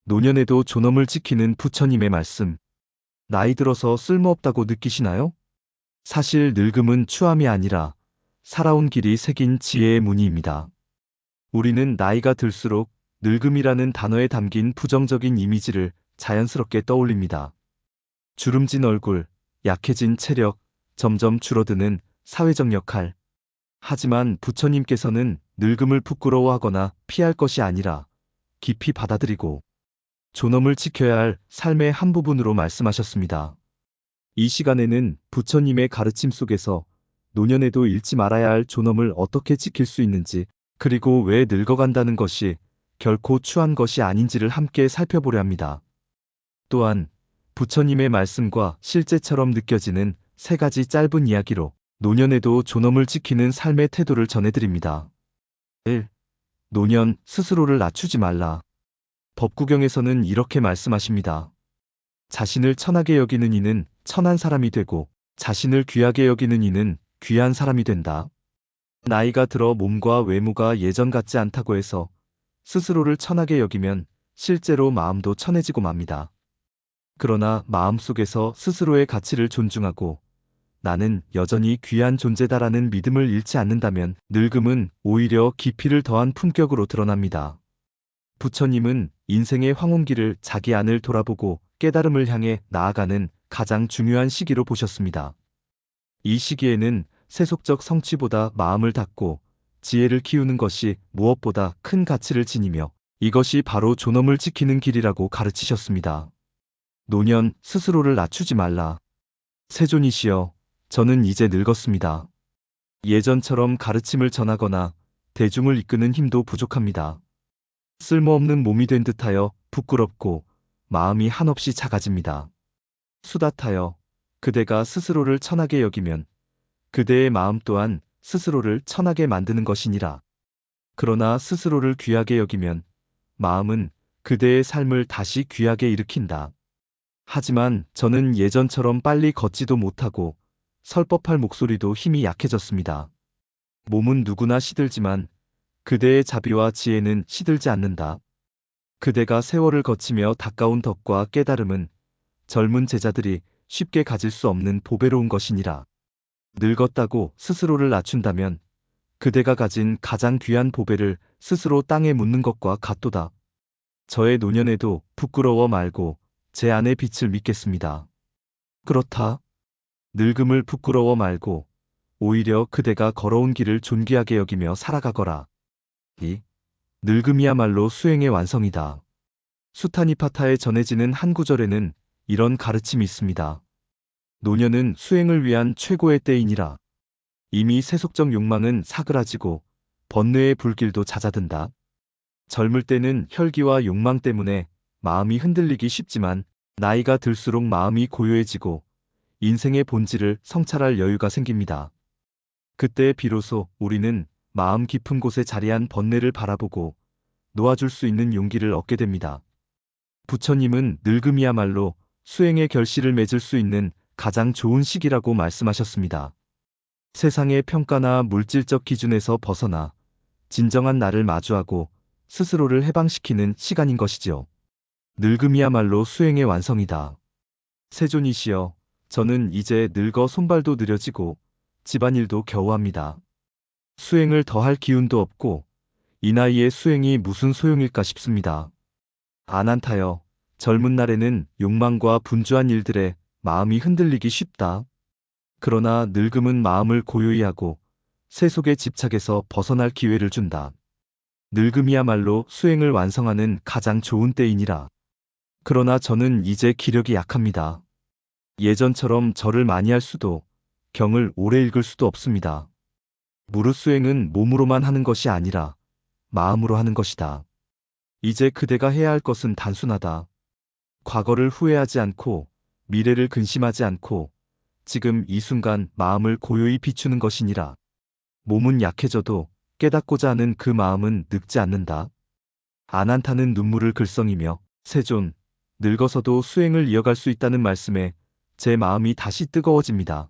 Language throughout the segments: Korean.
노년에도 존엄을 지키는 부처님의 말씀. 나이 들어서 쓸모없다고 느끼시나요? 사실 늙음은 추함이 아니라 살아온 길이 새긴 지혜의 무늬입니다. 우리는 나이가 들수록 늙음이라는 단어에 담긴 부정적인 이미지를 자연스럽게 떠올립니다. 주름진 얼굴, 약해진 체력, 점점 줄어드는 사회적 역할. 하지만 부처님께서는 늙음을 부끄러워하거나 피할 것이 아니라 깊이 받아들이고 존엄을 지켜야 할 삶의 한 부분으로 말씀하셨습니다. 이 시간에는 부처님의 가르침 속에서 노년에도 잃지 말아야 할 존엄을 어떻게 지킬 수 있는지, 그리고 왜 늙어간다는 것이 결코 추한 것이 아닌지를 함께 살펴보려 합니다. 또한 부처님의 말씀과 실제처럼 느껴지는 세 가지 짧은 이야기로 노년에도 존엄을 지키는 삶의 태도를 전해드립니다. 1. 노년 스스로를 낮추지 말라. 법구경에서는 이렇게 말씀하십니다. 자신을 천하게 여기는 이는 천한 사람이 되고 자신을 귀하게 여기는 이는 귀한 사람이 된다. 나이가 들어 몸과 외모가 예전 같지 않다고 해서 스스로를 천하게 여기면 실제로 마음도 천해지고 맙니다. 그러나 마음속에서 스스로의 가치를 존중하고 나는 여전히 귀한 존재다라는 믿음을 잃지 않는다면 늙음은 오히려 깊이를 더한 품격으로 드러납니다. 부처님은 인생의 황혼기를 자기 안을 돌아보고 깨달음을 향해 나아가는 가장 중요한 시기로 보셨습니다. 이 시기에는 세속적 성취보다 마음을 닫고 지혜를 키우는 것이 무엇보다 큰 가치를 지니며 이것이 바로 존엄을 지키는 길이라고 가르치셨습니다. 노년 스스로를 낮추지 말라. 세존이시여, 저는 이제 늙었습니다. 예전처럼 가르침을 전하거나 대중을 이끄는 힘도 부족합니다. 쓸모없는 몸이 된 듯하여 부끄럽고 마음이 한없이 작아집니다. 수다타여, 그대가 스스로를 천하게 여기면 그대의 마음 또한 스스로를 천하게 만드는 것이니라. 그러나 스스로를 귀하게 여기면 마음은 그대의 삶을 다시 귀하게 일으킨다. 하지만 저는 예전처럼 빨리 걷지도 못하고 설법할 목소리도 힘이 약해졌습니다. 몸은 누구나 시들지만 그대의 자비와 지혜는 시들지 않는다. 그대가 세월을 거치며 닦아온 덕과 깨달음은 젊은 제자들이 쉽게 가질 수 없는 보배로운 것이니라. 늙었다고 스스로를 낮춘다면 그대가 가진 가장 귀한 보배를 스스로 땅에 묻는 것과 같도다. 저의 노년에도 부끄러워 말고 제 안의 빛을 믿겠습니다. 그렇다. 늙음을 부끄러워 말고 오히려 그대가 걸어온 길을 존귀하게 여기며 살아가거라. 이 늙음이야말로 수행의 완성이다. 수타니파타에 전해지는 한 구절에는 이런 가르침이 있습니다. 노년은 수행을 위한 최고의 때이니라. 이미 세속적 욕망은 사그라지고 번뇌의 불길도 잦아든다. 젊을 때는 혈기와 욕망 때문에 마음이 흔들리기 쉽지만 나이가 들수록 마음이 고요해지고 인생의 본질을 성찰할 여유가 생깁니다. 그때 비로소 우리는 마음 깊은 곳에 자리한 번뇌를 바라보고 놓아줄 수 있는 용기를 얻게 됩니다. 부처님은 늙음이야말로 수행의 결실을 맺을 수 있는 가장 좋은 시기라고 말씀하셨습니다. 세상의 평가나 물질적 기준에서 벗어나 진정한 나를 마주하고 스스로를 해방시키는 시간인 것이지요. 늙음이야말로 수행의 완성이다. 세존이시여, 저는 이제 늙어 손발도 느려지고 집안일도 겨우 합니다. 수행을 더할 기운도 없고 이 나이에 수행이 무슨 소용일까 싶습니다. 아난타여, 젊은 날에는 욕망과 분주한 일들에 마음이 흔들리기 쉽다. 그러나 늙음은 마음을 고요히 하고 세속의 집착에서 벗어날 기회를 준다. 늙음이야말로 수행을 완성하는 가장 좋은 때이니라. 그러나 저는 이제 기력이 약합니다. 예전처럼 절을 많이 할 수도 경을 오래 읽을 수도 없습니다. 무릇 수행은 몸으로만 하는 것이 아니라 마음으로 하는 것이다. 이제 그대가 해야 할 것은 단순하다. 과거를 후회하지 않고 미래를 근심하지 않고 지금 이 순간 마음을 고요히 비추는 것이니라. 몸은 약해져도 깨닫고자 하는 그 마음은 늙지 않는다. 아난타는 눈물을 글썽이며 세존, 늙어서도 수행을 이어갈 수 있다는 말씀에 제 마음이 다시 뜨거워집니다.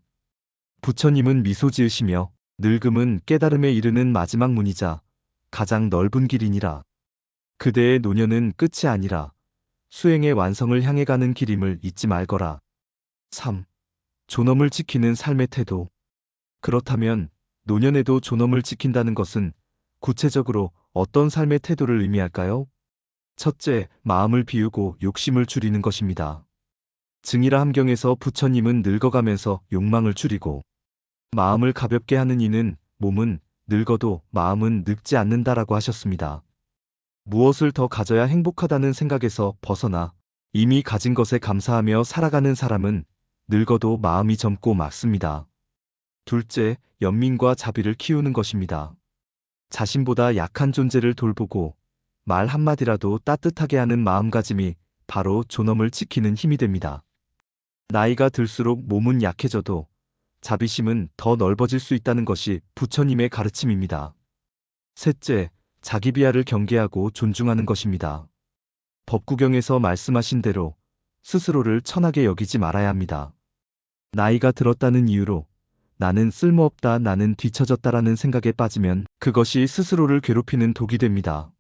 부처님은 미소 지으시며 늙음은 깨달음에 이르는 마지막 문이자 가장 넓은 길이니라. 그대의 노년은 끝이 아니라 수행의 완성을 향해 가는 길임을 잊지 말거라. 3. 존엄을 지키는 삶의 태도. 그렇다면 노년에도 존엄을 지킨다는 것은 구체적으로 어떤 삶의 태도를 의미할까요? 첫째, 마음을 비우고 욕심을 줄이는 것입니다. 증이라 함경에서 부처님은 늙어가면서 욕망을 줄이고 마음을 가볍게 하는 이는 몸은 늙어도 마음은 늙지 않는다라고 하셨습니다. 무엇을 더 가져야 행복하다는 생각에서 벗어나 이미 가진 것에 감사하며 살아가는 사람은 늙어도 마음이 젊고 맑습니다. 둘째, 연민과 자비를 키우는 것입니다. 자신보다 약한 존재를 돌보고 말 한마디라도 따뜻하게 하는 마음가짐이 바로 존엄을 지키는 힘이 됩니다. 나이가 들수록 몸은 약해져도 자비심은 더 넓어질 수 있다는 것이 부처님의 가르침입니다. 셋째, 자기 비하를 경계하고 존중하는 것입니다. 법구경에서 말씀하신 대로 스스로를 천하게 여기지 말아야 합니다. 나이가 들었다는 이유로 나는 쓸모없다, 나는 뒤처졌다라는 생각에 빠지면 그것이 스스로를 괴롭히는 독이 됩니다.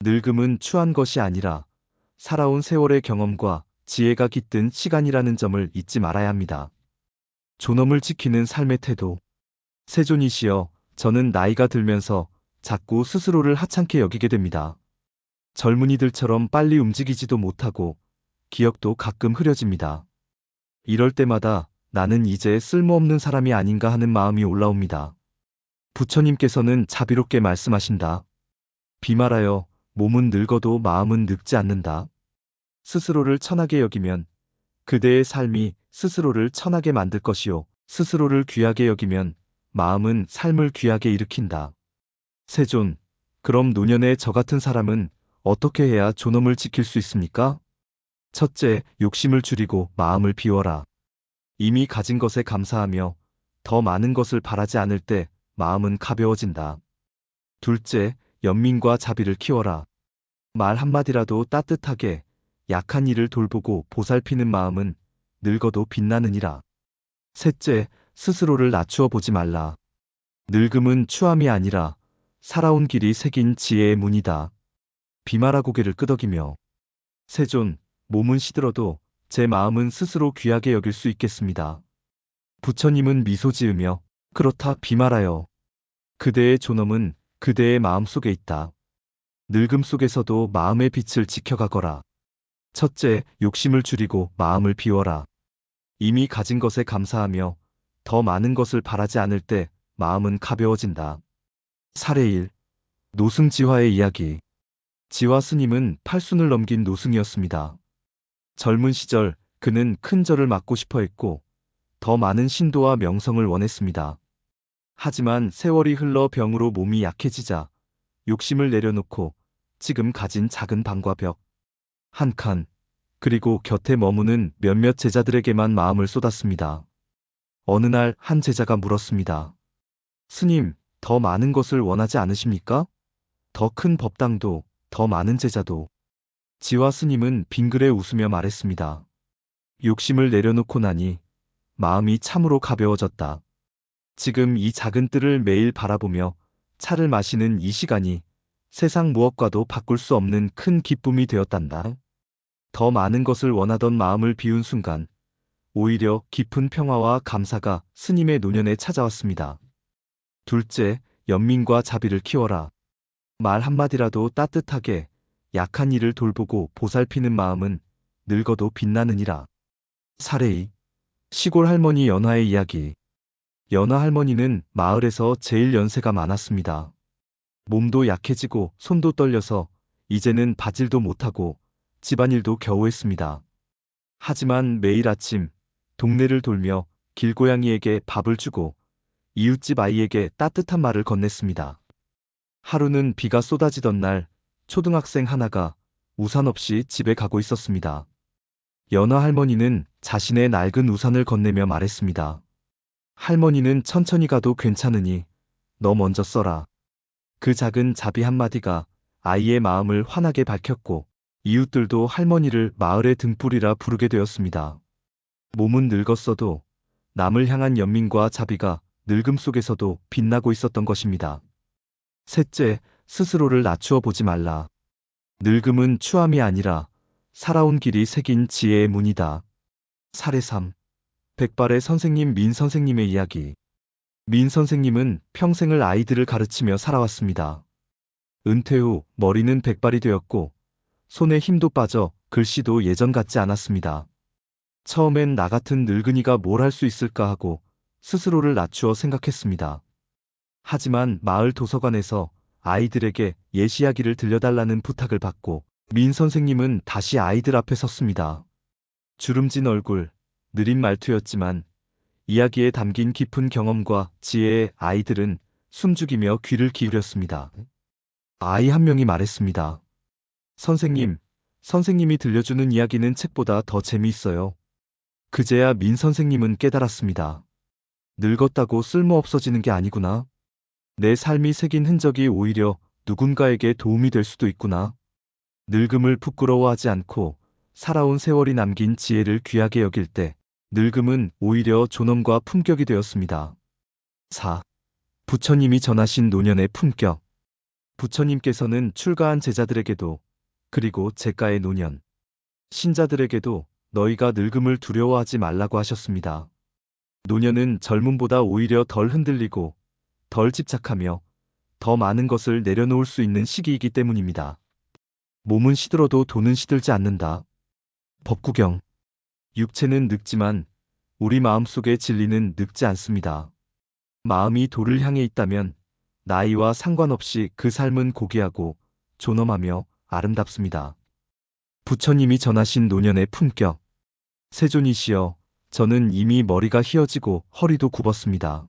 늙음은 추한 것이 아니라 살아온 세월의 경험과 지혜가 깃든 시간이라는 점을 잊지 말아야 합니다. 존엄을 지키는 삶의 태도. 세존이시여, 저는 나이가 들면서 자꾸 스스로를 하찮게 여기게 됩니다. 젊은이들처럼 빨리 움직이지도 못하고 기억도 가끔 흐려집니다. 이럴 때마다 나는 이제 쓸모없는 사람이 아닌가 하는 마음이 올라옵니다. 부처님께서는 자비롭게 말씀하신다. 비말하여 몸은 늙어도 마음은 늙지 않는다. 스스로를 천하게 여기면 그대의 삶이 스스로를 천하게 만들 것이요, 스스로를 귀하게 여기면 마음은 삶을 귀하게 일으킨다. 세존, 그럼 노년의 저 같은 사람은 어떻게 해야 존엄을 지킬 수 있습니까? 첫째, 욕심을 줄이고 마음을 비워라. 이미 가진 것에 감사하며 더 많은 것을 바라지 않을 때 마음은 가벼워진다. 둘째, 연민과 자비를 키워라. 말 한마디라도 따뜻하게 약한 이를 돌보고 보살피는 마음은 늙어도 빛나느니라. 셋째, 스스로를 낮추어 보지 말라. 늙음은 추함이 아니라 살아온 길이 새긴 지혜의 문이다. 비마라 고개를 끄덕이며 세존, 몸은 시들어도 제 마음은 스스로 귀하게 여길 수 있겠습니다. 부처님은 미소 지으며 그렇다 비말하여. 그대의 존엄은 그대의 마음 속에 있다. 늙음 속에서도 마음의 빛을 지켜가거라. 첫째, 욕심을 줄이고 마음을 비워라. 이미 가진 것에 감사하며 더 많은 것을 바라지 않을 때 마음은 가벼워진다. 사례 1. 노승지화의 이야기. 지화 스님은 8순을 넘긴 노승이었습니다. 젊은 시절 그는 큰 절을 맡고 싶어 했고 더 많은 신도와 명성을 원했습니다. 하지만 세월이 흘러 병으로 몸이 약해지자 욕심을 내려놓고 지금 가진 작은 방과 벽 한 칸, 그리고 곁에 머무는 몇몇 제자들에게만 마음을 쏟았습니다. 어느 날 한 제자가 물었습니다. 스님, 더 많은 것을 원하지 않으십니까? 더 큰 법당도, 더 많은 제자도. 지화 스님은 빙그레 웃으며 말했습니다. 욕심을 내려놓고 나니 마음이 참으로 가벼워졌다. 지금 이 작은 뜰을 매일 바라보며 차를 마시는 이 시간이 세상 무엇과도 바꿀 수 없는 큰 기쁨이 되었단다. 더 많은 것을 원하던 마음을 비운 순간 오히려 깊은 평화와 감사가 스님의 노년에 찾아왔습니다. 둘째, 연민과 자비를 키워라. 말 한마디라도 따뜻하게 약한 이를 돌보고 보살피는 마음은 늙어도 빛나느니라. 사례 2. 시골 할머니 연화의 이야기. 연화 할머니는 마을에서 제일 연세가 많았습니다. 몸도 약해지고 손도 떨려서 이제는 바질도 못하고 집안일도 겨우 했습니다. 하지만 매일 아침 동네를 돌며 길고양이에게 밥을 주고 이웃집 아이에게 따뜻한 말을 건넸습니다. 하루는 비가 쏟아지던 날 초등학생 하나가 우산 없이 집에 가고 있었습니다. 연화 할머니는 자신의 낡은 우산을 건네며 말했습니다. 할머니는 천천히 가도 괜찮으니 너 먼저 써라. 그 작은 자비 한마디가 아이의 마음을 환하게 밝혔고 이웃들도 할머니를 마을의 등불이라 부르게 되었습니다. 몸은 늙었어도 남을 향한 연민과 자비가 늙음 속에서도 빛나고 있었던 것입니다. 셋째, 스스로를 낮추어 보지 말라. 늙음은 추함이 아니라 살아온 길이 새긴 지혜의 문이다. 사례 3. 백발의 선생님 민 선생님의 이야기. 민 선생님은 평생을 아이들을 가르치며 살아왔습니다. 은퇴 후 머리는 백발이 되었고 손에 힘도 빠져 글씨도 예전 같지 않았습니다. 처음엔 나 같은 늙은이가 뭘 할 수 있을까 하고 스스로를 낮추어 생각했습니다. 하지만 마을 도서관에서 아이들에게 예시이야기를 들려달라는 부탁을 받고 민 선생님은 다시 아이들 앞에 섰습니다. 주름진 얼굴, 느린 말투였지만 이야기에 담긴 깊은 경험과 지혜의 아이들은 숨죽이며 귀를 기울였습니다. 아이 한 명이 말했습니다. 선생님, 선생님이 들려주는 이야기는 책보다 더 재미있어요. 그제야 민 선생님은 깨달았습니다. 늙었다고 쓸모없어지는 게 아니구나. 내 삶이 새긴 흔적이 오히려 누군가에게 도움이 될 수도 있구나. 늙음을 부끄러워하지 않고 살아온 세월이 남긴 지혜를 귀하게 여길 때 늙음은 오히려 존엄과 품격이 되었습니다. 4. 부처님이 전하신 노년의 품격. 부처님께서는 출가한 제자들에게도 그리고 제가의 노년, 신자들에게도 너희가 늙음을 두려워하지 말라고 하셨습니다. 노년은 젊음보다 오히려 덜 흔들리고 덜 집착하며 더 많은 것을 내려놓을 수 있는 시기이기 때문입니다. 몸은 시들어도 돈은 시들지 않는다. 법구경. 육체는 늙지만 우리 마음속의 진리는 늙지 않습니다. 마음이 도를 향해 있다면 나이와 상관없이 그 삶은 고귀하고 존엄하며 아름답습니다. 부처님이 전하신 노년의 품격. 세존이시여, 저는 이미 머리가 휘어지고 허리도 굽었습니다.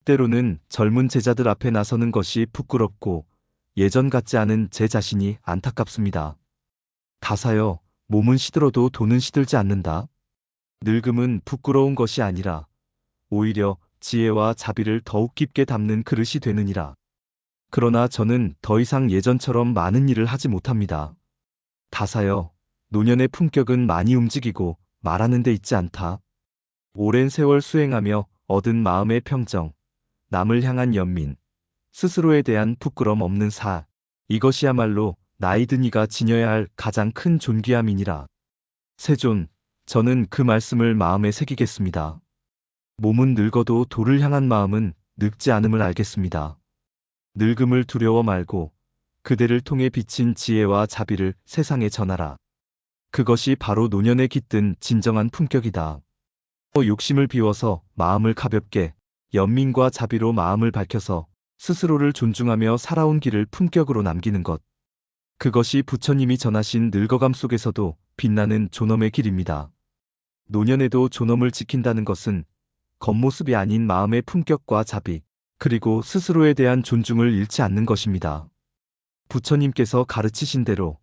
때로는 젊은 제자들 앞에 나서는 것이 부끄럽고 예전 같지 않은 제 자신이 안타깝습니다. 다사여, 몸은 시들어도 돈은 시들지 않는다. 늙음은 부끄러운 것이 아니라 오히려 지혜와 자비를 더욱 깊게 담는 그릇이 되느니라. 그러나 저는 더 이상 예전처럼 많은 일을 하지 못합니다. 다사여, 노년의 품격은 많이 움직이고 말하는 데 있지 않다. 오랜 세월 수행하며 얻은 마음의 평정, 남을 향한 연민, 스스로에 대한 부끄럼 없는 사, 이것이야말로 나이 든 이가 지녀야 할 가장 큰 존귀함이니라. 세존, 저는 그 말씀을 마음에 새기겠습니다. 몸은 늙어도 도를 향한 마음은 늙지 않음을 알겠습니다. 늙음을 두려워 말고 그대를 통해 비친 지혜와 자비를 세상에 전하라. 그것이 바로 노년에 깃든 진정한 품격이다. 욕심을 비워서 마음을 가볍게, 연민과 자비로 마음을 밝혀서 스스로를 존중하며 살아온 길을 품격으로 남기는 것. 그것이 부처님이 전하신 늙어감 속에서도 빛나는 존엄의 길입니다. 노년에도 존엄을 지킨다는 것은 겉모습이 아닌 마음의 품격과 자비, 그리고 스스로에 대한 존중을 잃지 않는 것입니다. 부처님께서 가르치신 대로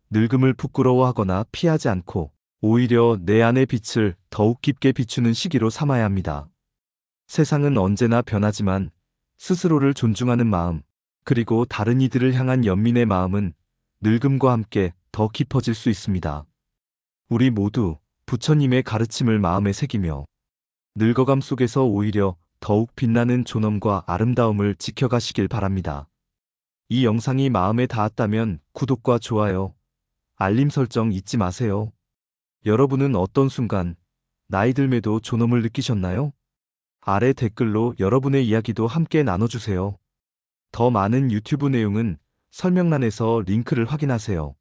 늙음을 부끄러워하거나 피하지 않고 오히려 내 안의 빛을 더욱 깊게 비추는 시기로 삼아야 합니다. 세상은 언제나 변하지만 스스로를 존중하는 마음, 그리고 다른 이들을 향한 연민의 마음은 늙음과 함께 더 깊어질 수 있습니다. 우리 모두 부처님의 가르침을 마음에 새기며 늙어감 속에서 오히려 더욱 빛나는 존엄과 아름다움을 지켜가시길 바랍니다. 이 영상이 마음에 닿았다면 구독과 좋아요, 알림 설정 잊지 마세요. 여러분은 어떤 순간 나이 들매도 존엄을 느끼셨나요? 아래 댓글로 여러분의 이야기도 함께 나눠주세요. 더 많은 유튜브 내용은 설명란에서 링크를 확인하세요.